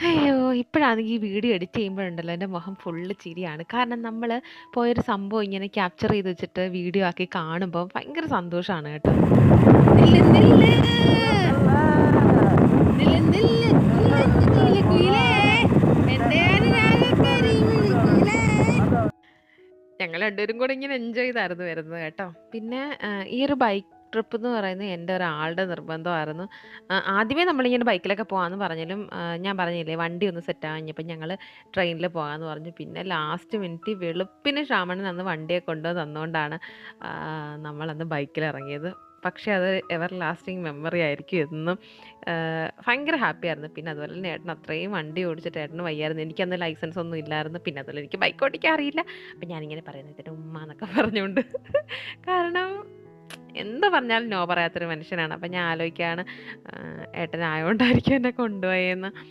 അയ്യോ! ഇപ്പഴാണെങ്കി ഈ video edit ചെയ്യുമ്പോഴുണ്ടല്ലോ എൻ്റെ മുഖം ഫുള്ള് ചിരിയാണ്. കാരണം നമ്മള് പോയൊരു സംഭവം ഇങ്ങനെ ക്യാപ്ചർ ചെയ്ത് വെച്ചിട്ട് വീഡിയോ ആക്കി കാണുമ്പോ ഭയങ്കര സന്തോഷാണ് കേട്ടോ. നില്ല് നില്ല് നില്ല് നില്ല് നീലഞ്ഞു നീലക്കുയിലേ എൻ്റെ അനുരാഗക്കരിമിഴിക്കുയിലേ. ഞങ്ങൾ രണ്ടുപേരും കൂടെ ഇങ്ങനെ എൻജോയ് ചെയ്തായിരുന്നു വരുന്നത് കേട്ടോ. പിന്നെ ഈ ഒരു ബൈക്ക് ട്രിപ്പ് എന്ന് പറയുന്നത് എൻ്റെ ഒരാളുടെ നിർബന്ധമായിരുന്നു. ആദ്യമേ നമ്മളിങ്ങനെ ബൈക്കിലൊക്കെ പോകാമെന്ന് പറഞ്ഞാലും ഞാൻ പറഞ്ഞില്ലേ വണ്ടി ഒന്ന് സെറ്റ് ആഞ്ഞപ്പോൾ ഞങ്ങൾ ട്രെയിനിൽ പോകാമെന്ന് പറഞ്ഞു. പിന്നെ ലാസ്റ്റ് മിനിറ്റ് വെളുപ്പിന് ശ്രാവണൻ അന്ന് വണ്ടിയെ കൊണ്ടുവന്ന് തന്നുകൊണ്ടാണ് നമ്മളന്ന് ബൈക്കിൽ ഇറങ്ങിയത്. പക്ഷേ അത് എവർ ലാസ്റ്റിംഗ് മെമ്മറി ആയിരിക്കും എന്നും. ഭയങ്കര ഹാപ്പിയായിരുന്നു. പിന്നെ അതുപോലെ തന്നെ ഏട്ടൻ അത്രയും വണ്ടി ഓടിച്ചിട്ട് ഏട്ടന് വയ്യായിരുന്നു. എനിക്കന്ന് ലൈസൻസ് ഒന്നും ഇല്ലായിരുന്നു. പിന്നെ അതുപോലെ എനിക്ക് ബൈക്ക് ഓടിക്കാൻ അറിയില്ല. അപ്പം ഞാനിങ്ങനെ പറയുന്നത് ഇതിൻ്റെ ഉമ്മ എന്നൊക്കെ പറഞ്ഞുകൊണ്ട്. കാരണം എന്ത് പറഞ്ഞാലും നോ പറയാത്തൊരു മനുഷ്യനാണ്. അപ്പം ഞാൻ ആലോചിക്കുകയാണ് ഏട്ടനായതുകൊണ്ടായിരിക്കും എന്നെ കൊണ്ടുപോയെന്ന്.